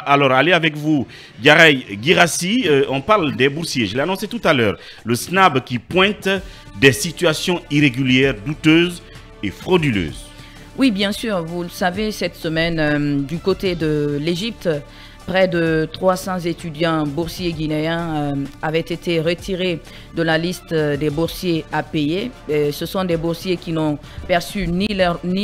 Alors, allez avec vous, Garay Girassi, on parle des boursiers. Je l'ai annoncé tout à l'heure. Le SNAB qui pointe des situations irrégulières, douteuses et frauduleuses. Oui, bien sûr. Vous le savez, cette semaine, du côté de l'Égypte, près de 300 étudiants boursiers guinéens avaient été retirés de la liste des boursiers à payer. Et ce sont des boursiers qui n'ont perçu ni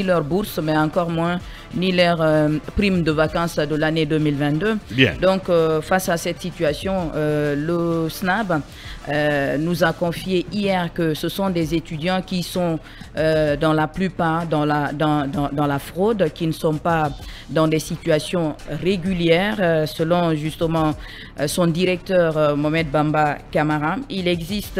leur bourse, mais encore moins ni leur prime de vacances de l'année 2022. Bien. Donc, face à cette situation, le SNAB nous a confié hier que ce sont des étudiants qui sont dans la plupart dans la fraude, qui ne sont pas dans des situations régulières. Selon justement son directeur Mohamed Bamba Kamara, il existe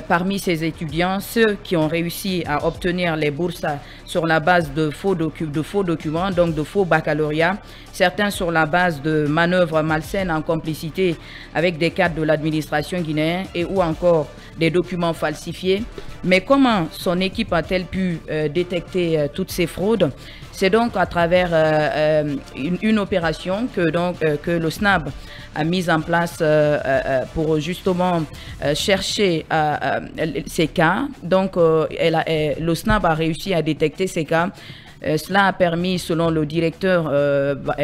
parmi ces étudiants ceux qui ont réussi à obtenir les bourses sur la base de faux documents, donc de faux baccalauréats, certains sur la base de manœuvres malsaines en complicité avec des cadres de l'administration guinéenne et ou encore des documents falsifiés. Mais comment son équipe a-t-elle pu détecter toutes ces fraudes? C'est donc à travers une opération que le SNAB a mise en place pour justement chercher ces cas. Donc le SNAB a réussi à détecter ces cas. Cela a permis, selon le directeur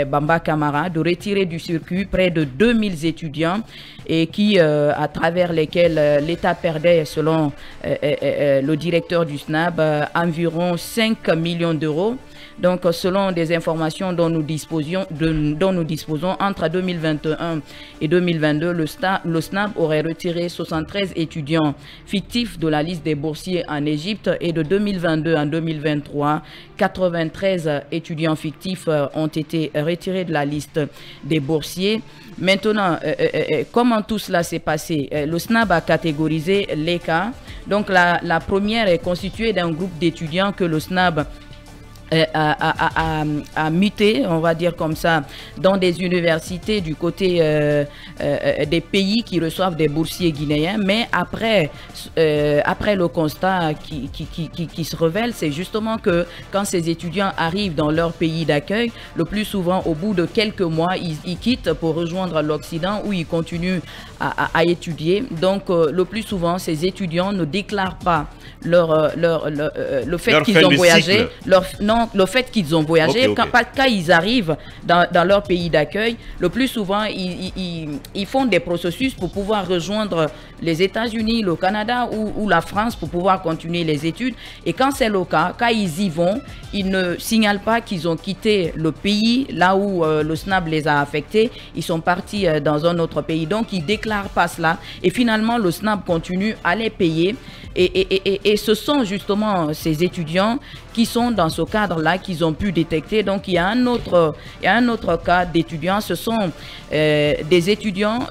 Bamba Kamara, de retirer du circuit près de 2000 étudiants et qui, à travers lesquels l'État perdait, selon le directeur du SNAB, environ 5 millions d'euros. Donc, selon des informations dont nous disposons, entre 2021 et 2022, le SNAB aurait retiré 73 étudiants fictifs de la liste des boursiers en Égypte et de 2022 en 2023, 93 étudiants fictifs ont été retirés de la liste des boursiers. Maintenant, comment tout cela s'est passé? Le SNAB a catégorisé les cas. Donc, la première est constituée d'un groupe d'étudiants que le SNAB a muté, on va dire comme ça, dans des universités du côté des pays qui reçoivent des boursiers guinéens. Mais après le constat qui se révèle, c'est justement que quand ces étudiants arrivent dans leur pays d'accueil, le plus souvent, au bout de quelques mois, ils quittent pour rejoindre l'Occident où ils continuent à étudier. Donc, le plus souvent, ces étudiants ne déclarent pas le fait qu'ils ont voyagé, le fait qu'ils ont voyagé. Okay. Quand ils arrivent dans leur pays d'accueil, le plus souvent, ils font des processus pour pouvoir rejoindre les États-Unis, le Canada ou la France pour pouvoir continuer les études. Et quand c'est le cas, quand ils y vont, ils ne signalent pas qu'ils ont quitté le pays là où le SNAB les a affectés. Ils sont partis dans un autre pays. Donc, ils ne déclarent pas cela. Et finalement, le SNAB continue à les payer. Et ce sont justement ces étudiants qui sont dans ce cadre-là qu'ils ont pu détecter. Donc, il y a un autre cas d'étudiants. Ce sont des étudiants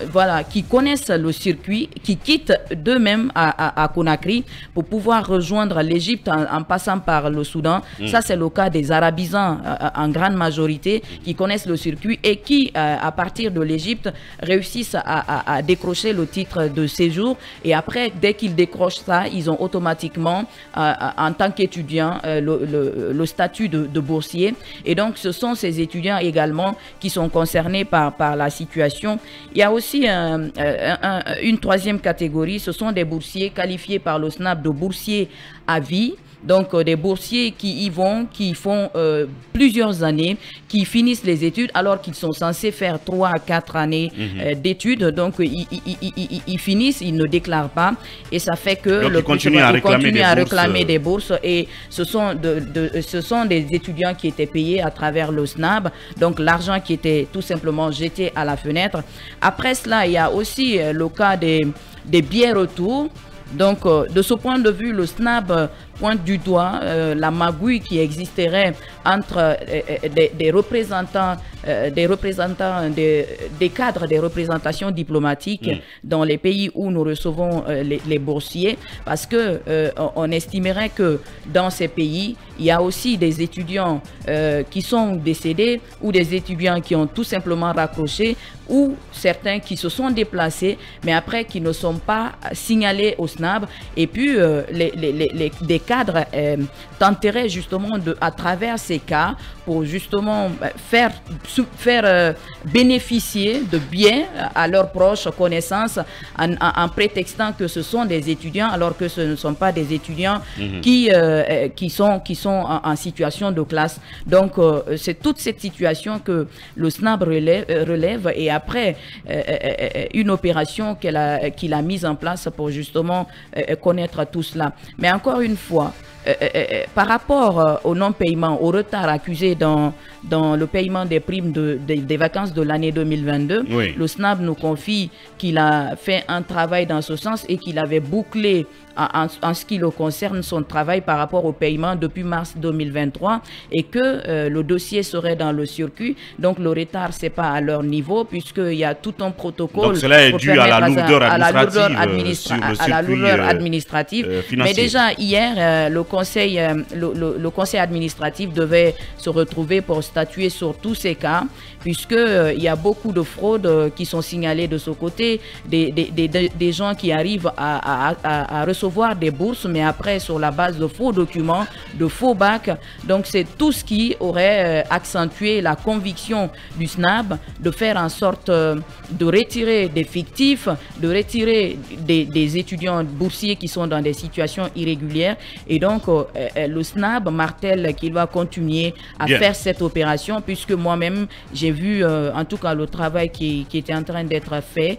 qui connaissent le circuit, qui quittent d'eux-mêmes à Conakry pour pouvoir rejoindre l'Égypte en passant par le Soudan. Ça, c'est le cas des arabisans en grande majorité qui connaissent le circuit et qui, à partir de l'Égypte, réussissent à décrocher le titre de séjour. Et après, dès qu'ils décrochent ça, ils ont automatiquement, en tant qu'étudiants, le statut de boursier. Et donc, ce sont ces étudiants également qui sont concernés par la situation. Il y a aussi une troisième catégorie, ce sont des boursiers qualifiés par le SNAB de boursiers à vie. Donc, des boursiers qui y vont, qui font plusieurs années, qui finissent les études alors qu'ils sont censés faire 3 à 4 années d'études. Donc, ils finissent, ils ne déclarent pas. Et ça fait que ils continuent à réclamer des bourses. Et ce sont des étudiants qui étaient payés à travers le SNAB. Donc, l'argent qui était tout simplement jeté à la fenêtre. Après cela, il y a aussi le cas des billets retour. Donc, de ce point de vue, le SNAB pointe du doigt la magouille qui existerait entre des représentants, des cadres des représentations diplomatiques dans les pays où nous recevons les boursiers, parce que on estimerait que dans ces pays, il y a aussi des étudiants qui sont décédés ou des étudiants qui ont tout simplement raccroché ou certains qui se sont déplacés, mais après qui ne sont pas signalés au SNAB. Et puis, des cadre tenterait justement à travers ces cas pour justement faire bénéficier de biens à leurs proches connaissances en prétextant que ce sont des étudiants alors que ce ne sont pas des étudiants qui sont en situation de classe. Donc c'est toute cette situation que le SNAB relève et après une opération qu'il a mise en place pour justement connaître tout cela. Mais encore une fois, par rapport au non-paiement, au retard accusé dans le paiement des primes des vacances de l'année 2022, oui. Le SNAB nous confie qu'il a fait un travail dans ce sens et qu'il avait bouclé en ce qui le concerne son travail par rapport au paiement depuis mars 2023 et que le dossier serait dans le circuit. Donc le retard, c'est pas à leur niveau puisqu'il y a tout un protocole. Donc cela est dû à la lourdeur administrative. Mais déjà hier, le conseil administratif devait se retrouver pour statuer sur tous ces cas puisqu'il y a beaucoup de fraudes qui sont signalées de ce côté, des gens qui arrivent à recevoir des bourses, mais après sur la base de faux documents, de faux bacs. Donc c'est tout ce qui aurait accentué la conviction du SNAB de faire en sorte de retirer des fictifs, de retirer des étudiants boursiers qui sont dans des situations irrégulières. Et donc le SNAB martèle qu'il va continuer à faire cette opération puisque moi-même j'ai vu en tout cas le travail qui était en train d'être fait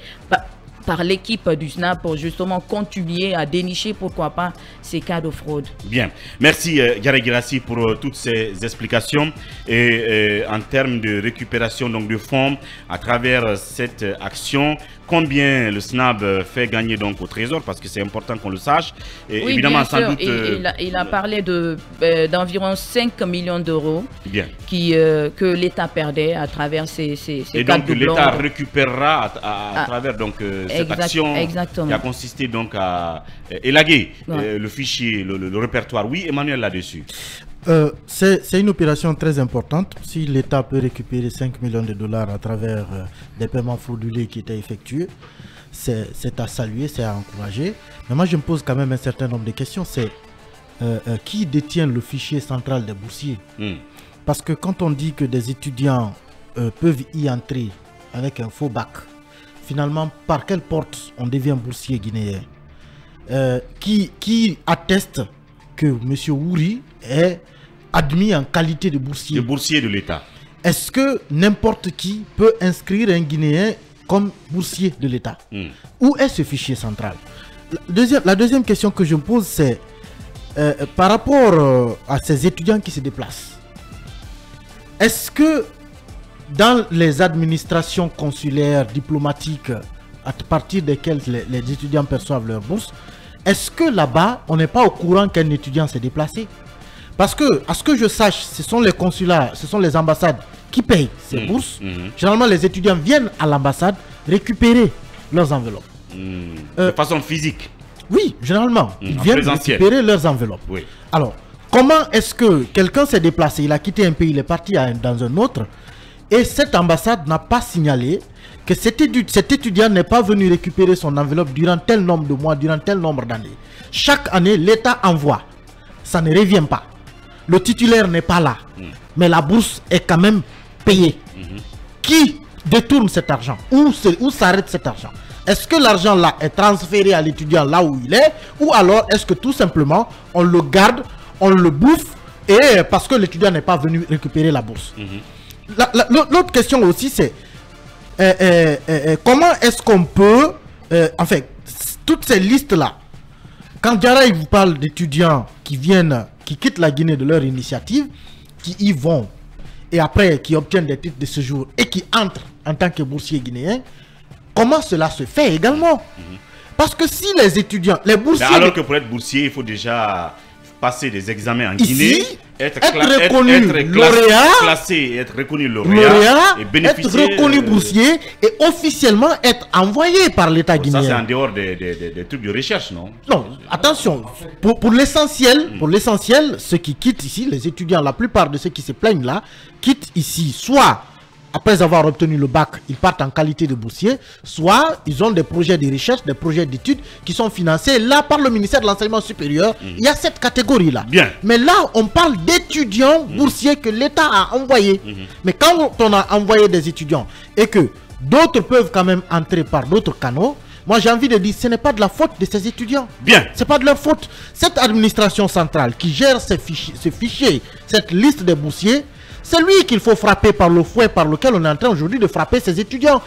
par l'équipe du SNAB pour justement continuer à dénicher, pourquoi pas, ces cas de fraude. Bien. Merci Diarra Guirassy pour toutes ces explications. Et en termes de récupération donc, de fonds à travers cette action, combien le SNAB fait gagner donc au Trésor, parce que c'est important qu'on le sache. Et oui, évidemment, sans doute. Il a parlé d'environ 5 millions d'euros que l'État perdait à travers ces et donc l'État récupérera à travers donc, cette action qui a consisté donc à élaguer le fichier, le répertoire. Oui, Emmanuel, là-dessus. C'est une opération très importante. Si l'État peut récupérer 5 millions de dollars à travers des paiements frauduleux qui étaient effectués, c'est à saluer, c'est à encourager. Mais moi, je me pose quand même un certain nombre de questions. C'est qui détient le fichier central des boursiers? Parce que quand on dit que des étudiants peuvent y entrer avec un faux bac, finalement, par quelle porte on devient boursier guinéen? Qui atteste que M. Wouri est admis en qualité de boursier? De boursier de l'État. Est-ce que n'importe qui peut inscrire un Guinéen comme boursier de l'État? Où est ce fichier central? La deuxième question que je me pose, c'est par rapport à ces étudiants qui se déplacent. Est-ce que dans les administrations consulaires, diplomatiques, à partir desquelles les étudiants perçoivent leur bourse, est-ce que là-bas, on n'est pas au courant qu'un étudiant s'est déplacé? Parce que, à ce que je sache, ce sont les consulats, ce sont les ambassades qui payent ces bourses. Généralement, les étudiants viennent à l'ambassade récupérer leurs enveloppes. De façon physique? Oui, généralement. Ils viennent récupérer leurs enveloppes. Oui. Alors, comment est-ce que quelqu'un s'est déplacé, il a quitté un pays, il est parti dans un autre, et cette ambassade n'a pas signalé que cet étudiant n'est pas venu récupérer son enveloppe durant tel nombre de mois, durant tel nombre d'années. Chaque année, l'État envoie. Ça ne revient pas. Le titulaire n'est pas là. Mais la bourse est quand même payée. Qui détourne cet argent? Où s'arrête cet argent? Est-ce que l'argent là est transféré à l'étudiant là où il est? Ou alors est-ce que tout simplement on le garde, on le bouffe et parce que l'étudiant n'est pas venu récupérer la bourse? L'autre question aussi c'est comment est-ce qu'on peut, en fait, toutes ces listes-là, quand Diarra vous parle d'étudiants qui viennent, qui quittent la Guinée de leur initiative, qui y vont, et après qui obtiennent des titres de séjour et qui entrent en tant que boursiers guinéens, comment cela se fait également? Parce que si les étudiants, les boursiers... Mais alors que pour être boursier, il faut déjà passer des examens en Guinée, être reconnu lauréat, classé, être reconnu lauréat, et bénéficier, être reconnu boursier et officiellement être envoyé par l'État guinéen. Ça c'est en dehors des trucs de recherche, non? Non, attention, pour l'essentiel, ceux qui quittent ici, les étudiants, la plupart de ceux qui se plaignent là, quittent ici soit après avoir obtenu le bac, ils partent en qualité de boursier, soit ils ont des projets de recherche, des projets d'études qui sont financés là par le ministère de l'Enseignement supérieur. Il y a cette catégorie-là. Mais là, on parle d'étudiants boursiers que l'État a envoyés. Mais quand on a envoyé des étudiants et que d'autres peuvent quand même entrer par d'autres canaux, moi j'ai envie de dire, ce n'est pas de la faute de ces étudiants. C'est pas de leur faute. Cette administration centrale qui gère ces fichiers, cette liste des boursiers, c'est lui qu'il faut frapper par le fouet par lequel on est en train aujourd'hui de frapper ces étudiants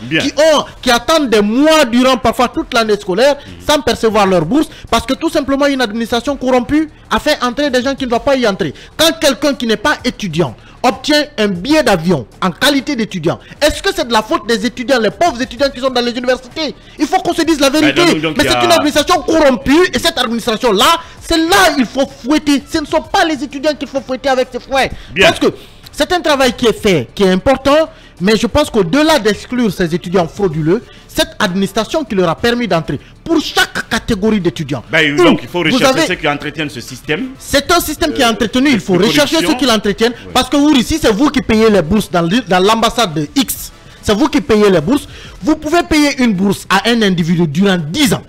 qui attendent des mois durant, parfois toute l'année scolaire, sans percevoir leur bourse, parce que tout simplement une administration corrompue a fait entrer des gens qui ne doivent pas y entrer. Quand quelqu'un qui n'est pas étudiant obtient un billet d'avion en qualité d'étudiant, est-ce que c'est de la faute des étudiants, les pauvres étudiants qui sont dans les universités? Il faut qu'on se dise la vérité. Mais c'est une administration corrompue, et cette administration-là, c'est là qu'il faut fouetter. Ce ne sont pas les étudiants qu'il faut fouetter avec ces fouets. Parce que c'est un travail qui est fait, qui est important, mais je pense qu'au-delà d'exclure ces étudiants frauduleux, cette administration qui leur a permis d'entrer pour chaque catégorie d'étudiants. Donc il faut rechercher ceux qui entretiennent ce système. C'est un système qui est entretenu, il faut rechercher ceux qui l'entretiennent. Parce que vous, ici, c'est vous qui payez les bourses dans l'ambassade de X. C'est vous qui payez les bourses. Vous pouvez payer une bourse à un individu durant 10 ans.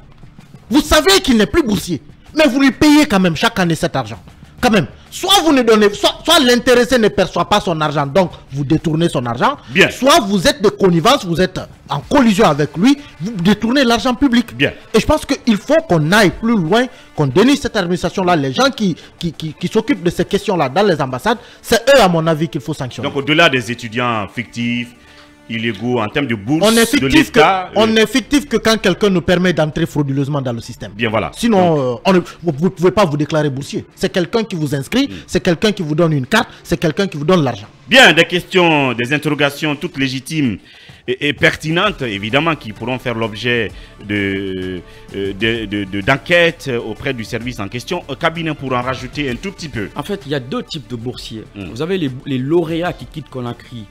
Vous savez qu'il n'est plus boursier, mais vous lui payez quand même chaque année cet argent. Quand même, soit vous ne donnez, soit l'intéressé ne perçoit pas son argent, donc vous détournez son argent, soit vous êtes de connivence, vous êtes en collusion avec lui, vous détournez l'argent public. Et je pense qu'il faut qu'on aille plus loin, qu'on dénige cette administration-là. Les gens qui s'occupent de ces questions-là dans les ambassades, c'est eux, à mon avis, qu'il faut sanctionner. Donc au-delà des étudiants fictifs, illégaux en termes de bourse de l'État. On est fictif que quand quelqu'un nous permet d'entrer frauduleusement dans le système. Sinon, vous ne pouvez pas vous déclarer boursier. C'est quelqu'un qui vous inscrit, c'est quelqu'un qui vous donne une carte, c'est quelqu'un qui vous donne l'argent. Bien, des questions, des interrogations toutes légitimes et pertinentes, évidemment, qui pourront faire l'objet d'enquêtes auprès du service en question. Cabinet pour en rajouter un tout petit peu. En fait, il y a deux types de boursiers. Vous avez les lauréats qui quittent Conakry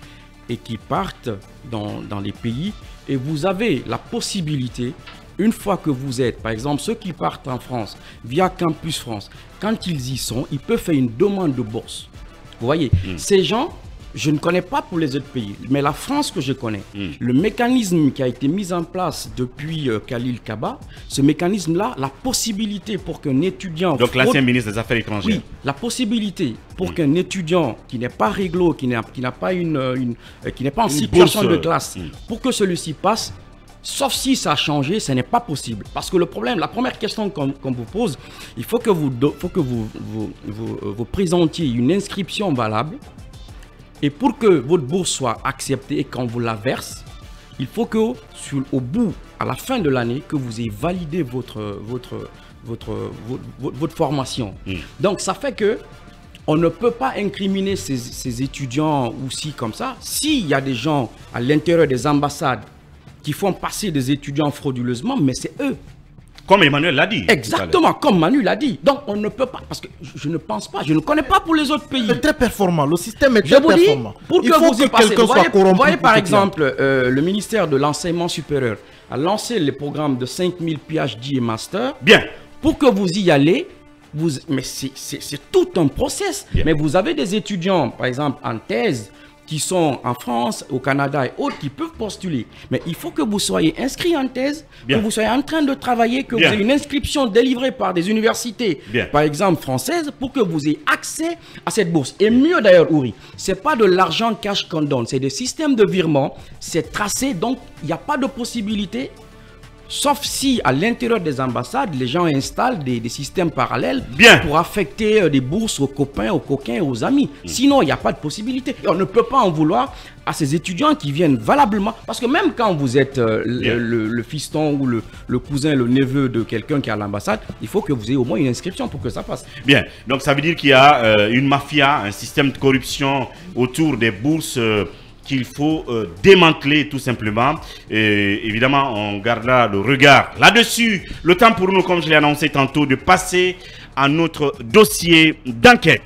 et qui partent dans les pays, et vous avez la possibilité, une fois que vous êtes, par exemple, ceux qui partent en France via Campus France, quand ils y sont, ils peuvent faire une demande de bourse. Vous voyez, ces gens, je ne connais pas pour les autres pays, mais la France que je connais, le mécanisme qui a été mis en place depuis Khalil Kaba, ce mécanisme-là, la possibilité pour qu'un étudiant... Donc l'ancien ministre des Affaires étrangères. Oui, la possibilité pour qu'un étudiant qui n'est pas réglo, qui n'est pas en situation de classe, pour que celui-ci passe, sauf si ça a changé, ce n'est pas possible. Parce que le problème, la première question qu'on vous pose, il faut que vous présentiez une inscription valable. Et pour que votre bourse soit acceptée et qu'on vous la verse, il faut que, au bout, à la fin de l'année, que vous ayez validé votre formation. Donc, ça fait que on ne peut pas incriminer ces étudiants aussi comme ça. S'il y a des gens à l'intérieur des ambassades qui font passer des étudiants frauduleusement, mais c'est eux. Comme Emmanuel l'a dit. Exactement, comme Manu l'a dit. Donc on ne peut pas, parce que je ne pense pas, je ne connais pas pour les autres pays. C'est très performant, le système est très performant. Pour que vous y passez, vous voyez par exemple, le ministère de l'Enseignement supérieur a lancé les programmes de 5000 PhD et Master. Pour que vous y allez, mais c'est tout un process. Mais vous avez des étudiants, par exemple, en thèse, qui sont en France, au Canada et autres, qui peuvent postuler. Mais il faut que vous soyez inscrit en thèse, que vous soyez en train de travailler, que vous ayez une inscription délivrée par des universités, par exemple françaises, pour que vous ayez accès à cette bourse. Et mieux d'ailleurs, Ouri, ce n'est pas de l'argent cash qu'on donne, c'est des systèmes de virement, c'est tracé, donc il n'y a pas de possibilité. Sauf si à l'intérieur des ambassades, les gens installent des systèmes parallèles pour affecter des bourses aux copains, aux coquins, aux amis. Sinon, il n'y a pas de possibilité. Et on ne peut pas en vouloir à ces étudiants qui viennent valablement. Parce que même quand vous êtes le fiston ou le cousin, le neveu de quelqu'un qui est à l'ambassade, il faut que vous ayez au moins une inscription pour que ça passe. Bien. Donc ça veut dire qu'il y a une mafia, un système de corruption autour des bourses qu'il faut démanteler tout simplement. Et évidemment, on gardera le regard là-dessus. Le temps pour nous, comme je l'ai annoncé tantôt, de passer à notre dossier d'enquête.